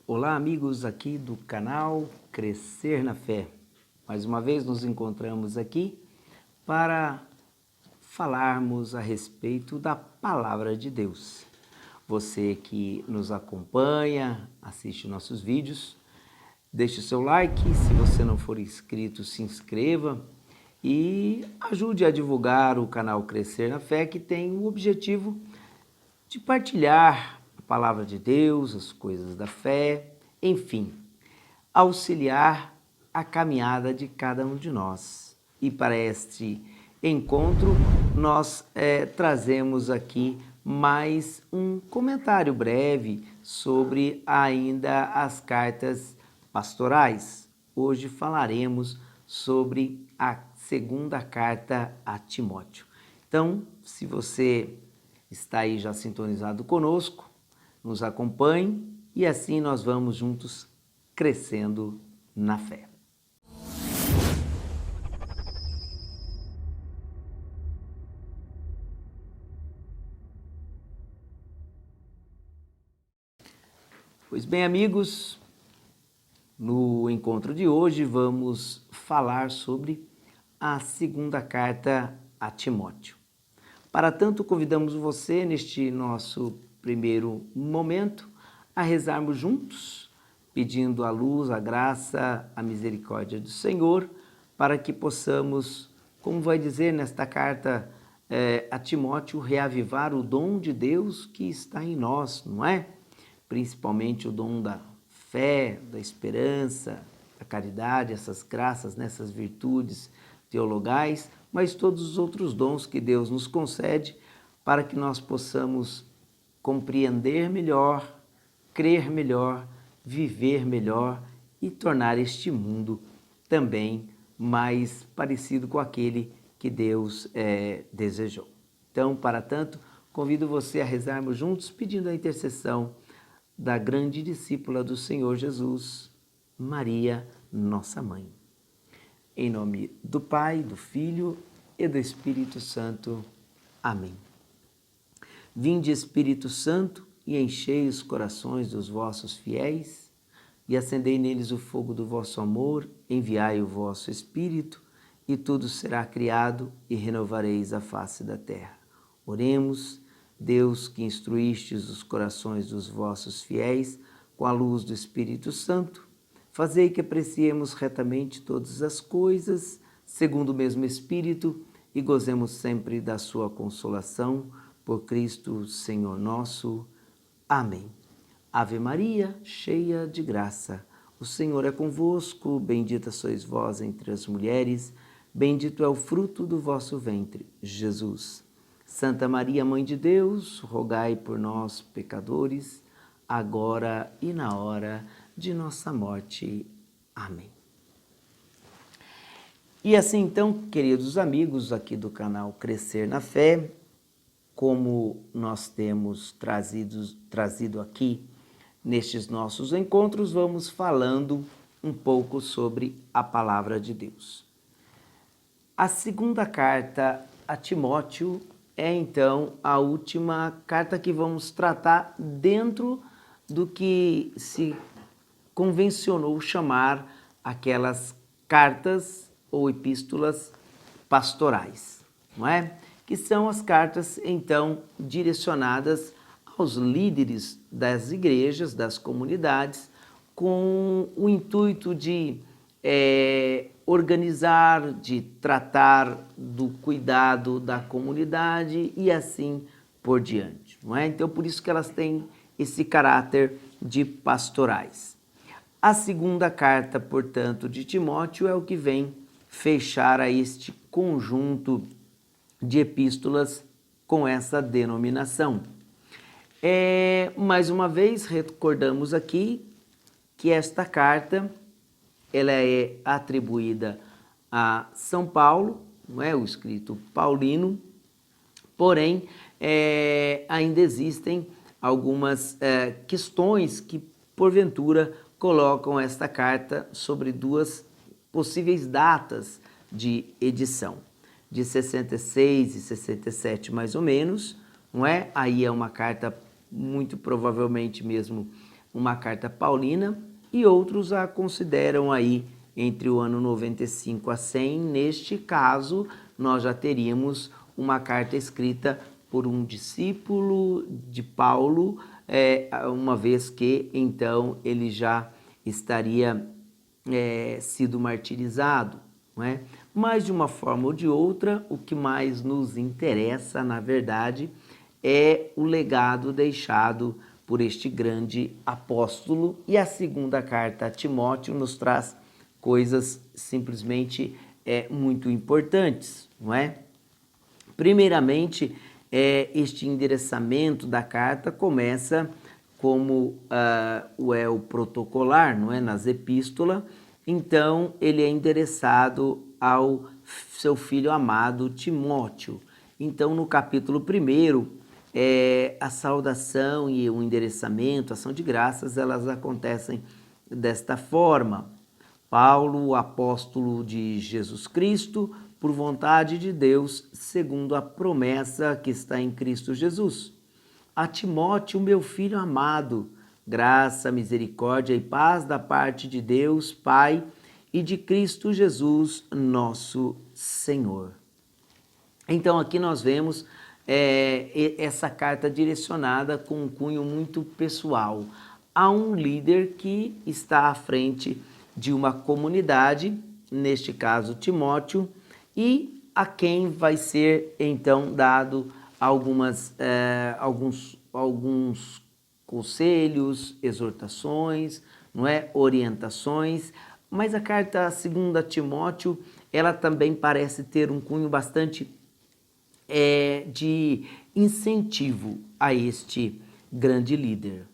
Olá, amigos aqui do canal Crescer na Fé. Mais uma vez nos encontramos aqui para falarmos a respeito da Palavra de Deus. Você que nos acompanha, assiste nossos vídeos, deixe o seu like, se você não for inscrito, se inscreva e ajude a divulgar o canal Crescer na Fé, que tem o objetivo de partilhar a Palavra de Deus, as coisas da fé, enfim, auxiliar a caminhada de cada um de nós. E para este encontro, nós trazemos aqui mais um comentário breve sobre ainda as cartas pastorais. Hoje falaremos sobre a segunda carta a Timóteo. Então, se você está aí já sintonizado conosco, nos acompanhe e assim nós vamos juntos crescendo na fé. Pois bem, amigos, no encontro de hoje vamos falar sobre a segunda carta a Timóteo. Para tanto, convidamos você, neste nosso primeiro momento, a rezarmos juntos, pedindo a luz, a graça, a misericórdia do Senhor, para que possamos, como vai dizer nesta carta a Timóteo, reavivar o dom de Deus que está em nós, não é? Principalmente o dom da fé, da esperança, da caridade, essas graças, nessas virtudes teologais, mas todos os outros dons que Deus nos concede para que nós possamos compreender melhor, crer melhor, viver melhor e tornar este mundo também mais parecido com aquele que Deus desejou. Então, para tanto, convido você a rezarmos juntos, pedindo a intercessão da grande discípula do Senhor Jesus, Maria, nossa mãe. Em nome do Pai, do Filho e do Espírito Santo. Amém. Vinde, Espírito Santo, e enchei os corações dos vossos fiéis, e acendei neles o fogo do vosso amor, enviai o vosso Espírito, e tudo será criado, e renovareis a face da terra. Oremos, Deus que instruístes os corações dos vossos fiéis com a luz do Espírito Santo, fazei que apreciemos retamente todas as coisas, segundo o mesmo Espírito, e gozemos sempre da sua consolação, por Cristo, Senhor nosso. Amém. Ave Maria, cheia de graça, o Senhor é convosco, bendita sois vós entre as mulheres, bendito é o fruto do vosso ventre, Jesus. Santa Maria, Mãe de Deus, rogai por nós, pecadores, agora e na hora de nossa morte. Amém. E assim então, queridos amigos aqui do canal Crescer na Fé, como nós temos trazido aqui nestes nossos encontros, vamos falando um pouco sobre a Palavra de Deus. A segunda carta a Timóteo é então a última carta que vamos tratar dentro do que se convencionou chamar aquelas cartas ou epístolas pastorais, não é? Que são as cartas, então, direcionadas aos líderes das igrejas, das comunidades, com o intuito de organizar, de tratar do cuidado da comunidade e assim por diante, não é? Então, por isso que elas têm esse caráter de pastorais. A segunda carta, portanto, de Timóteo é o que vem fechar a este conjunto de epístolas com essa denominação. Mais uma vez, recordamos aqui que esta carta ela é atribuída a São Paulo, não é? O escrito paulino, porém, ainda existem algumas questões que, porventura, colocam esta carta sobre duas possíveis datas de edição, de 66 e 67 mais ou menos, não é? Aí é uma carta muito provavelmente mesmo uma carta paulina, e outros a consideram aí entre o ano 95 a 100. Neste caso, nós já teríamos uma carta escrita por um discípulo de Paulo, uma vez que então ele já estaria sido martirizado, não é? Mas de uma forma ou de outra, o que mais nos interessa, na verdade, é o legado deixado por este grande apóstolo, e a segunda carta a Timóteo nos traz coisas simplesmente muito importantes, não é? Primeiramente, este endereçamento da carta começa como o protocolar, não é? Nas epístolas. Então, ele é endereçado ao seu filho amado Timóteo. Então, no capítulo 1, a saudação e o endereçamento, a ação de graças, elas acontecem desta forma. Paulo, apóstolo de Jesus Cristo, por vontade de Deus, segundo a promessa que está em Cristo Jesus. A Timóteo, meu filho amado, graça, misericórdia e paz da parte de Deus, Pai, e de Cristo Jesus, nosso Senhor. Então, aqui nós vemos essa carta direcionada com um cunho muito pessoal a um líder que está à frente de uma comunidade, neste caso Timóteo, e a quem vai ser então dado alguns conselhos, exortações, não é? Orientações. Mas a carta 2 Timóteo, ela também parece ter um cunho bastante de incentivo a este grande líder.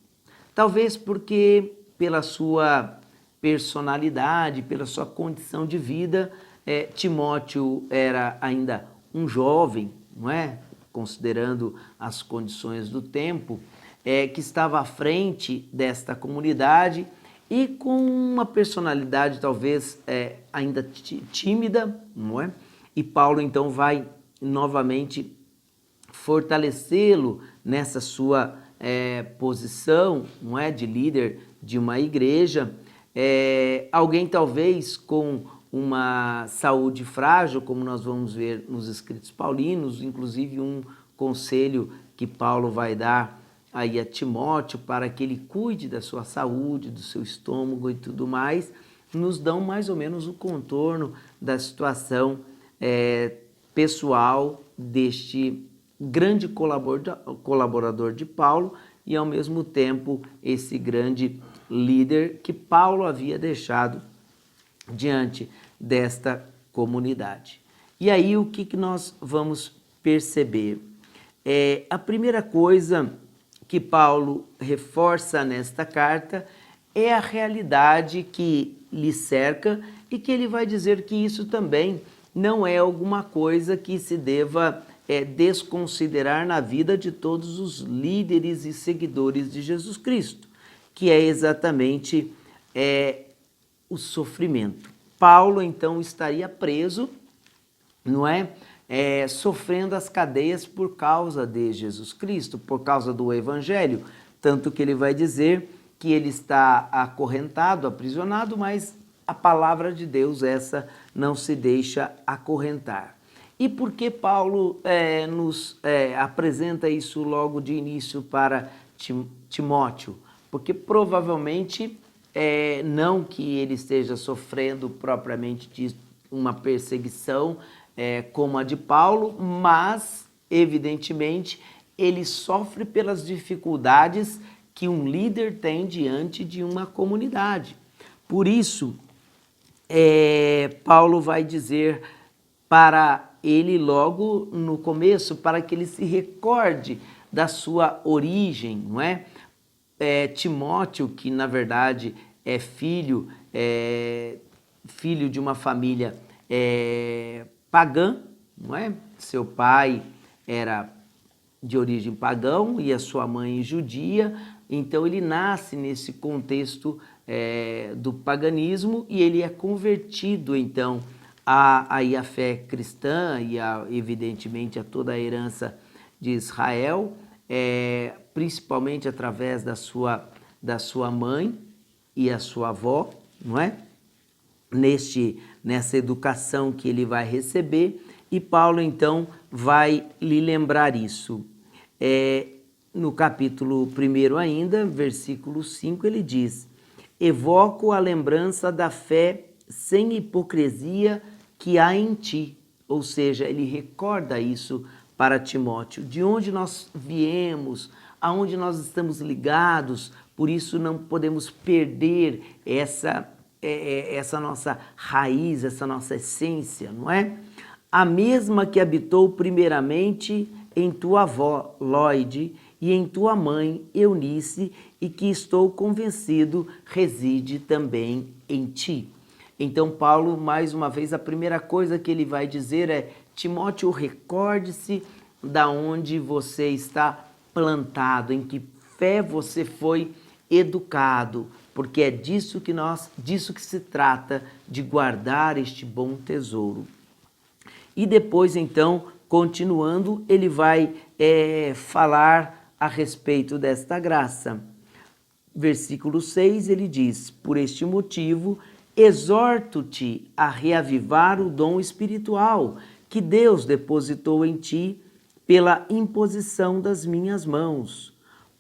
Talvez porque pela sua personalidade, pela sua condição de vida, Timóteo era ainda um jovem, não é? Considerando as condições do tempo, que estava à frente desta comunidade e com uma personalidade talvez ainda tímida, não é? E Paulo então vai novamente fortalecê-lo nessa sua posição, não é, de líder de uma igreja. Alguém talvez com uma saúde frágil, como nós vamos ver nos escritos paulinos, inclusive um conselho que Paulo vai dar aí a Timóteo para que ele cuide da sua saúde, do seu estômago e tudo mais, nos dão mais ou menos o contorno da situação pessoal deste grande colaborador de Paulo e, ao mesmo tempo, esse grande líder que Paulo havia deixado diante desta comunidade. E aí o que nós vamos perceber? A primeira coisa que Paulo reforça nesta carta é a realidade que lhe cerca e que ele vai dizer que isso também não é alguma coisa que se deva desconsiderar na vida de todos os líderes e seguidores de Jesus Cristo, que é exatamente o sofrimento. Paulo, então, estaria preso, não é? Sofrendo as cadeias por causa de Jesus Cristo, por causa do Evangelho, tanto que ele vai dizer que ele está acorrentado, aprisionado, mas a palavra de Deus essa não se deixa acorrentar. E por que Paulo nos apresenta isso logo de início para Timóteo? Porque provavelmente não que ele esteja sofrendo propriamente de uma perseguição como a de Paulo, mas evidentemente ele sofre pelas dificuldades que um líder tem diante de uma comunidade. Por isso, Paulo vai dizer para ele logo no começo, para que ele se recorde da sua origem, não é? Timóteo, que na verdade é filho de uma família pagã, não é? Seu pai era de origem pagão e a sua mãe judia, então ele nasce nesse contexto do paganismo e ele é convertido então a fé cristã e evidentemente a toda a herança de Israel, principalmente através da sua da sua mãe e a sua avó, não é? Nessa educação que ele vai receber, e Paulo então vai lhe lembrar isso. No capítulo 1 ainda, versículo 5, ele diz: evoco a lembrança da fé sem hipocrisia que há em ti. Ou seja, ele recorda isso para Timóteo, de onde nós viemos, aonde nós estamos ligados, por isso não podemos perder essa nossa raiz, essa nossa essência, não é? A mesma que habitou primeiramente em tua avó, Lóide, e em tua mãe, Eunice, e que estou convencido reside também em ti. Então, Paulo, mais uma vez, a primeira coisa que ele vai dizer é: Timóteo, recorde-se da onde você está plantado, em que fé você foi educado, porque é disso que se trata, de guardar este bom tesouro. E depois, então, continuando, ele vai falar a respeito desta graça. Versículo 6, ele diz: por este motivo, exorto-te a reavivar o dom espiritual que Deus depositou em ti pela imposição das minhas mãos.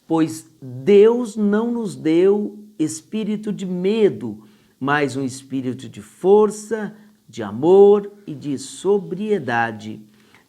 Pois Deus não nos deu espírito de medo, mas um espírito de força, de amor e de sobriedade.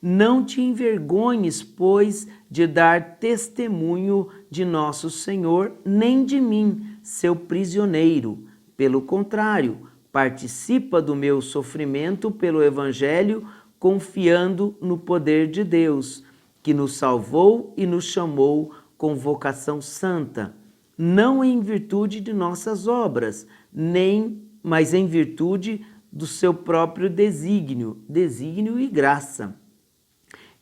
Não te envergonhes, pois, de dar testemunho de nosso Senhor, nem de mim, seu prisioneiro. Pelo contrário, participa do meu sofrimento pelo Evangelho, confiando no poder de Deus, que nos salvou e nos chamou com vocação santa, não em virtude de nossas obras, mas em virtude do seu próprio desígnio e graça.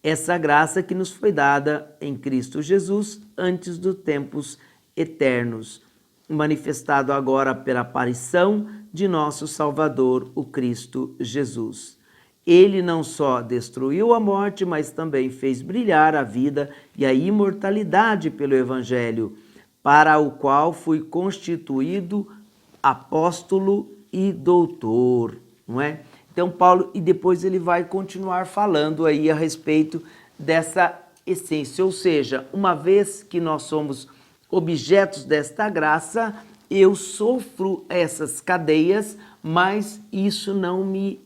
Essa graça que nos foi dada em Cristo Jesus antes dos tempos eternos, manifestado agora pela aparição de nosso Salvador, o Cristo Jesus. Ele não só destruiu a morte, mas também fez brilhar a vida e a imortalidade pelo Evangelho, para o qual fui constituído apóstolo e doutor, não é? Então, Paulo, e depois ele vai continuar falando aí a respeito dessa essência, ou seja, uma vez que nós somos objetos desta graça, eu sofro essas cadeias, mas isso não me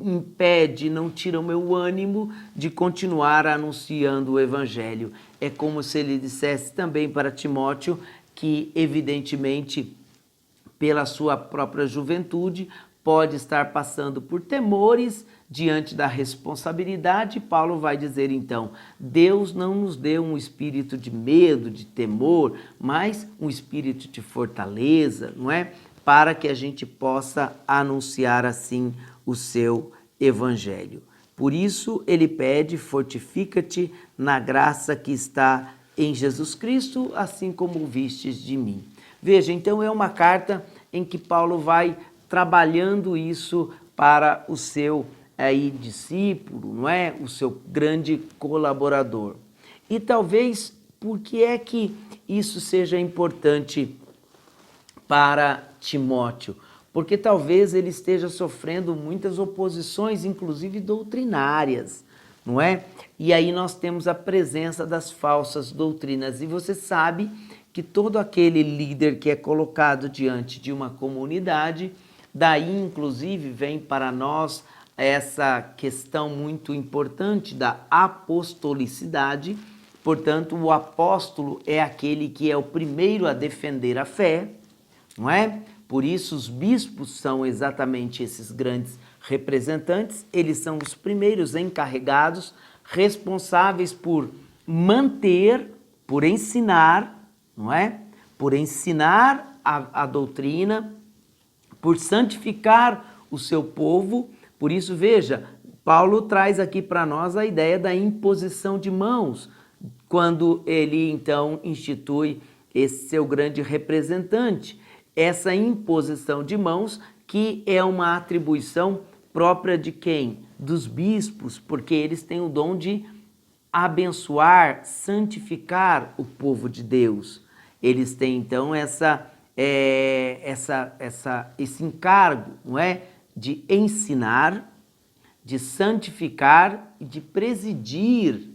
impede, não tira o meu ânimo de continuar anunciando o Evangelho. É como se ele dissesse também para Timóteo que, evidentemente, pela sua própria juventude, pode estar passando por temores diante da responsabilidade. Paulo vai dizer então: Deus não nos deu um espírito de medo, de temor, mas um espírito de fortaleza, não é? Para que a gente possa anunciar assim o seu evangelho. Por isso ele pede: fortifica-te na graça que está em Jesus Cristo, assim como vistes de mim. Veja, então é uma carta em que Paulo vai trabalhando isso para o seu discípulo, não é? O seu grande colaborador. E talvez, por que é que isso seja importante para Timóteo? Porque talvez ele esteja sofrendo muitas oposições, inclusive doutrinárias, não é? E aí nós temos a presença das falsas doutrinas. E você sabe que todo aquele líder que é colocado diante de uma comunidade, daí, inclusive, vem para nós essa questão muito importante da apostolicidade. Portanto, o apóstolo é aquele que é o primeiro a defender a fé, não é? Por isso, os bispos são exatamente esses grandes representantes. Eles são os primeiros encarregados, responsáveis por manter, por ensinar, não é? Por ensinar a doutrina, por santificar o seu povo. Por isso, veja, Paulo traz aqui para nós a ideia da imposição de mãos, quando ele então institui esse seu grande representante. Essa imposição de mãos que é uma atribuição própria de quem? Dos bispos, porque eles têm o dom de abençoar, santificar o povo de Deus. Eles têm então esse encargo, não é? De ensinar, de santificar e de presidir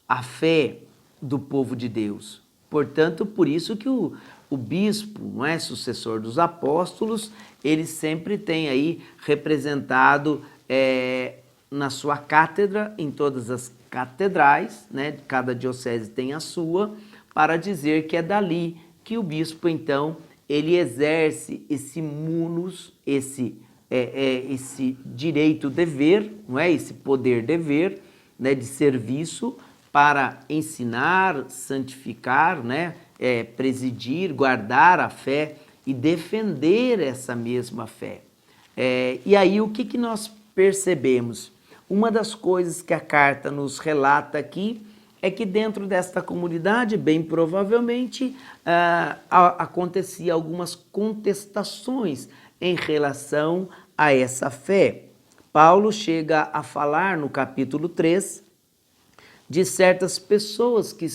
a fé do povo de Deus. Portanto, por isso que o bispo, não é, sucessor dos apóstolos, ele sempre tem aí representado na sua cátedra, em todas as catedrais, né, cada diocese tem a sua, para dizer que é dali que o bispo, então, ele exerce esse munus, esse direito-dever, não é? Esse poder-dever, né, de serviço para ensinar, santificar, né, presidir, guardar a fé e defender essa mesma fé. E aí o que nós percebemos? Uma das coisas que a carta nos relata aqui é que dentro desta comunidade, bem provavelmente, acontecia algumas contestações em relação a essa fé. Paulo chega a falar no capítulo 3 de certas pessoas que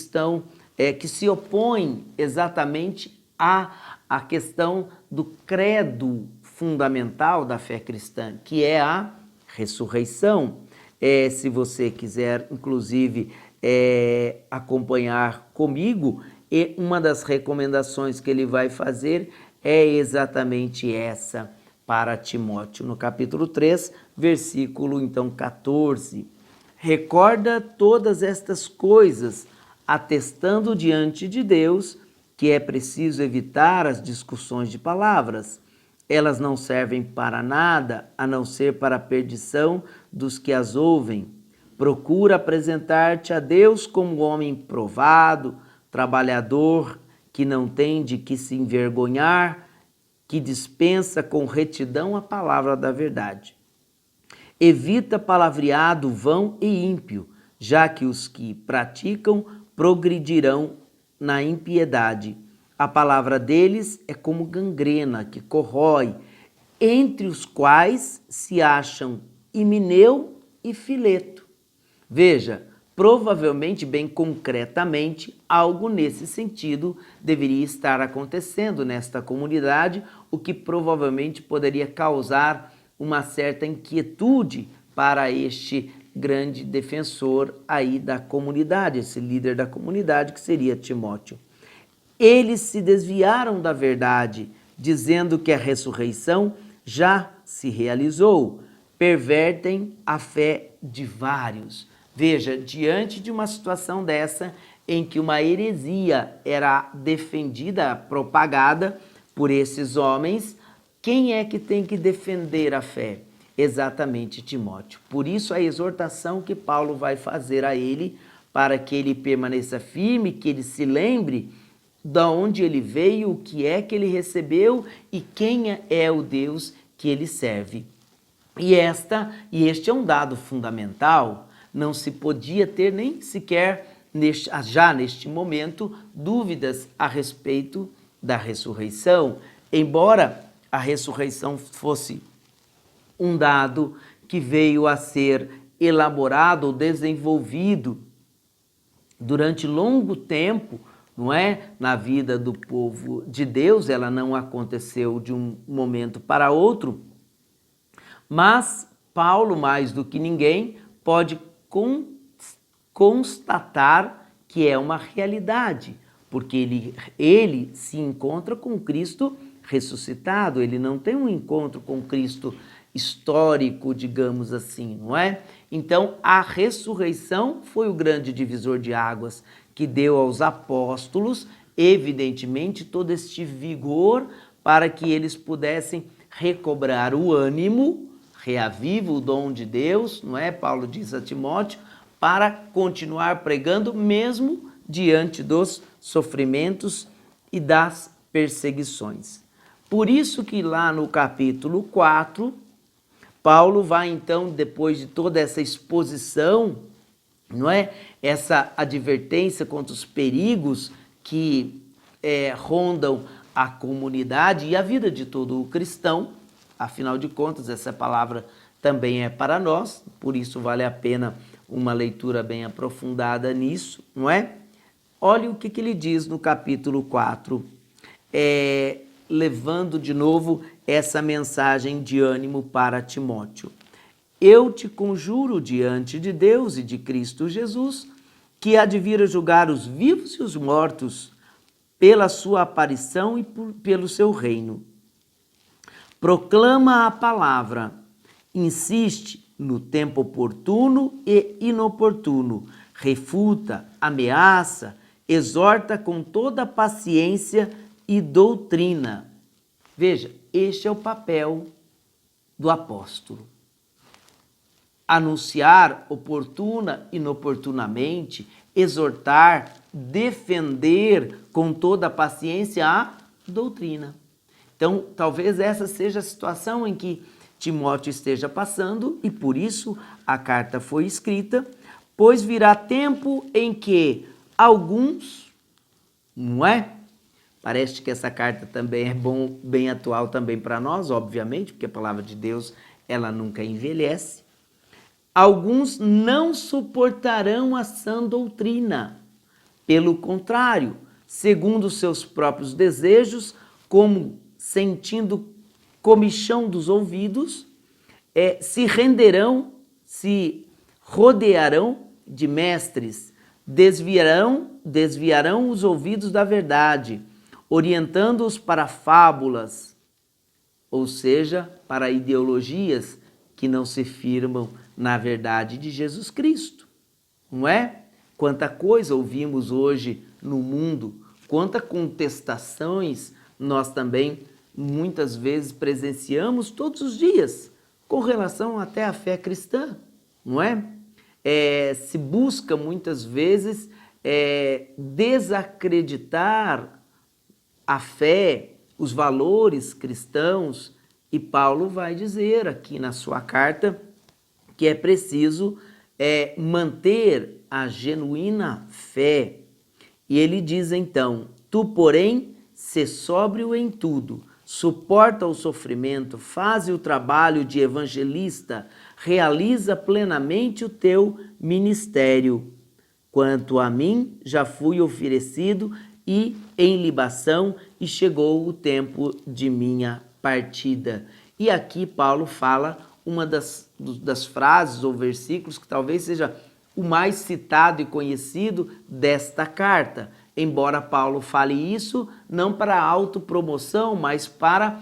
que se opõem exatamente à questão do credo fundamental da fé cristã, que é a ressurreição. Se você quiser, inclusive, acompanhar comigo, uma das recomendações que ele vai fazer é exatamente essa para Timóteo, no capítulo 3, versículo então 14. Recorda todas estas coisas, atestando diante de Deus que é preciso evitar as discussões de palavras. Elas não servem para nada, a não ser para a perdição dos que as ouvem. Procura apresentar-te a Deus como homem provado, trabalhador, que não tem de que se envergonhar, que dispensa com retidão a palavra da verdade. Evita palavreado vão e ímpio, já que os que praticam progredirão na impiedade. A palavra deles é como gangrena que corrói, entre os quais se acham Himeneu e Fileto. Veja, provavelmente, bem concretamente, algo nesse sentido deveria estar acontecendo nesta comunidade, o que provavelmente poderia causar uma certa inquietude para este grande defensor aí da comunidade, esse líder da comunidade que seria Timóteo. Eles se desviaram da verdade, dizendo que a ressurreição já se realizou. Pervertem a fé de vários. Veja, diante de uma situação dessa, em que uma heresia era defendida, propagada por esses homens, quem é que tem que defender a fé? Exatamente Timóteo. Por isso a exortação que Paulo vai fazer a ele, para que ele permaneça firme, que ele se lembre de onde ele veio, o que é que ele recebeu e quem é o Deus que ele serve. E este é um dado fundamental, não se podia ter nem sequer, já neste momento, dúvidas a respeito da ressurreição, embora a ressurreição fosse um dado que veio a ser elaborado ou desenvolvido durante longo tempo, não é? Na vida do povo de Deus, ela não aconteceu de um momento para outro, mas Paulo, mais do que ninguém, pode constatar que é uma realidade, porque ele se encontra com Cristo ressuscitado, ele não tem um encontro com Cristo histórico, digamos assim, não é? Então, a ressurreição foi o grande divisor de águas que deu aos apóstolos, evidentemente, todo este vigor para que eles pudessem recobrar o ânimo, reaviva o dom de Deus, não é? Paulo diz a Timóteo, para continuar pregando mesmo diante dos sofrimentos e das perseguições. Por isso que lá no capítulo 4, Paulo vai então, depois de toda essa exposição, não é? Essa advertência contra os perigos que rondam a comunidade e a vida de todo o cristão, afinal de contas, essa palavra também é para nós, por isso vale a pena uma leitura bem aprofundada nisso, não é? Olha o que ele diz no capítulo 4, levando de novo essa mensagem de ânimo para Timóteo. Eu te conjuro diante de Deus e de Cristo Jesus, que há de vir a julgar os vivos e os mortos pela sua aparição e pelo seu reino. Proclama a palavra, insiste no tempo oportuno e inoportuno, refuta, ameaça, exorta com toda paciência e doutrina. Veja, este é o papel do apóstolo. Anunciar oportuna e inoportunamente, exortar, defender com toda a paciência a doutrina. Então, talvez essa seja a situação em que Timóteo esteja passando e por isso a carta foi escrita, pois virá tempo em que alguns, não é? Parece que essa carta também é bem atual também para nós, obviamente, porque a palavra de Deus, ela nunca envelhece. Alguns não suportarão a sã doutrina. Pelo contrário, segundo seus próprios desejos, como sentindo comichão dos ouvidos, se renderão, se rodearão de mestres, desviarão os ouvidos da verdade, orientando-os para fábulas, ou seja, para ideologias que não se firmam na verdade de Jesus Cristo, não é? Quanta coisa ouvimos hoje no mundo, quantas contestações nós também muitas vezes presenciamos todos os dias, com relação até à fé cristã, não é? Se busca muitas vezes desacreditar a fé, os valores cristãos, e Paulo vai dizer aqui na sua carta que é preciso manter a genuína fé. E ele diz então, tu porém, sê sóbrio em tudo, suporta o sofrimento, faze o trabalho de evangelista, realiza plenamente o teu ministério. Quanto a mim, já fui oferecido e em libação, e chegou o tempo de minha partida. E aqui Paulo fala uma das frases ou versículos que talvez seja o mais citado e conhecido desta carta. Embora Paulo fale isso não para autopromoção, mas para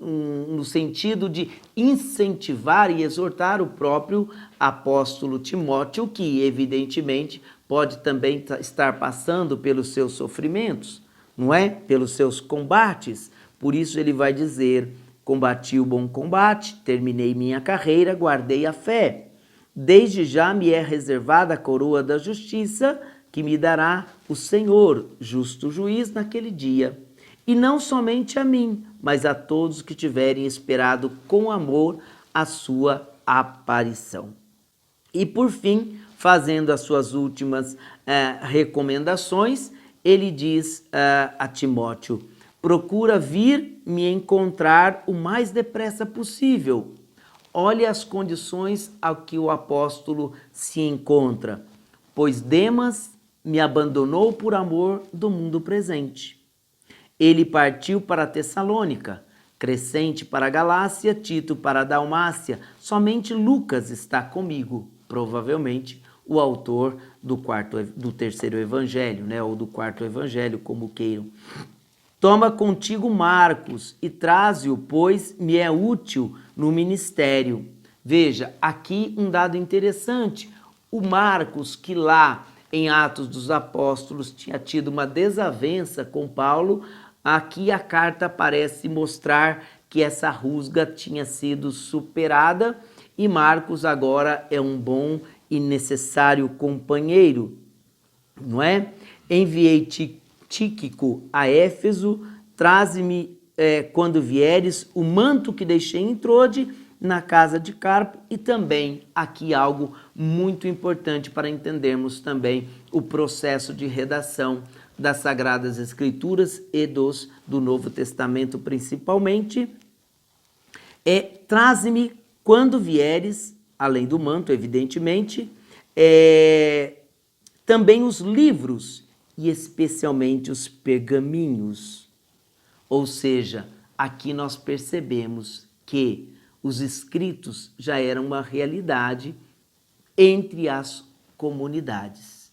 no sentido de incentivar e exortar o próprio apóstolo Timóteo, que evidentemente pode também estar passando pelos seus sofrimentos, não é? Pelos seus combates. Por isso ele vai dizer, combati o bom combate, terminei minha carreira, guardei a fé. Desde já me é reservada a coroa da justiça, que me dará o Senhor, justo juiz, naquele dia. E não somente a mim, mas a todos que tiverem esperado com amor a sua aparição. E por fim, fazendo as suas últimas recomendações, ele diz a Timóteo, procura vir me encontrar o mais depressa possível. Olhe as condições a que o apóstolo se encontra, pois Demas me abandonou por amor do mundo presente. Ele partiu para Tessalônica, Crescente para a Galácia, Tito para a Dalmácia. Somente Lucas está comigo, provavelmente o autor do terceiro evangelho, né? Ou do quarto evangelho, como queiram. Toma contigo Marcos e traze-o, pois me é útil no ministério. Veja, aqui um dado interessante. O Marcos, que lá em Atos dos Apóstolos tinha tido uma desavença com Paulo, aqui a carta parece mostrar que essa rusga tinha sido superada e Marcos agora é um bom e necessário companheiro, não é? Enviei Tíquico a Éfeso, traze-me quando vieres o manto que deixei em Trode na casa de Carpo, e também aqui algo muito importante para entendermos também o processo de redação das Sagradas Escrituras e do Novo Testamento principalmente. Traze-me quando vieres, além do manto, evidentemente, também os livros e especialmente os pergaminhos. Ou seja, aqui nós percebemos que os escritos já eram uma realidade entre as comunidades.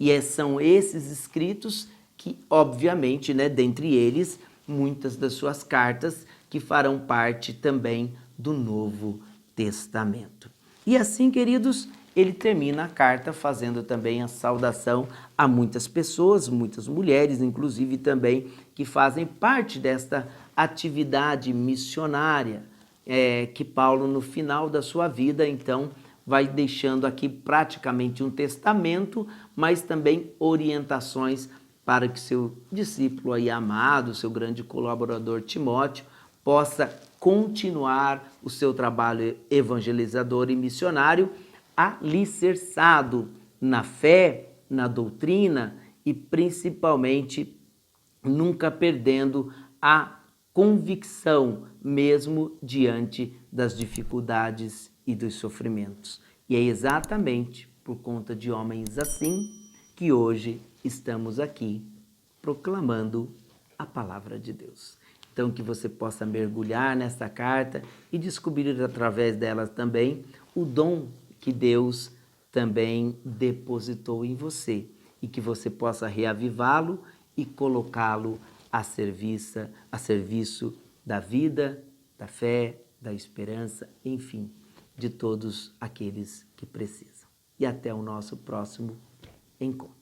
E são esses escritos que, obviamente, dentre eles, muitas das suas cartas que farão parte também do Novo Testamento. E assim, queridos, ele termina a carta fazendo também a saudação a muitas pessoas, muitas mulheres, inclusive também, que fazem parte desta atividade missionária, que Paulo, no final da sua vida, então, vai deixando aqui praticamente um testamento, mas também orientações para que seu discípulo aí amado, seu grande colaborador Timóteo, possa continuar o seu trabalho evangelizador e missionário alicerçado na fé, na doutrina e principalmente nunca perdendo a convicção, mesmo diante das dificuldades e dos sofrimentos. E é exatamente por conta de homens assim que hoje estamos aqui proclamando a palavra de Deus. Então, que você possa mergulhar nessa carta e descobrir através delas também o dom que Deus também depositou em você e que você possa reavivá-lo e colocá-lo a serviço da vida, da fé, da esperança, enfim, de todos aqueles que precisam. E até o nosso próximo encontro.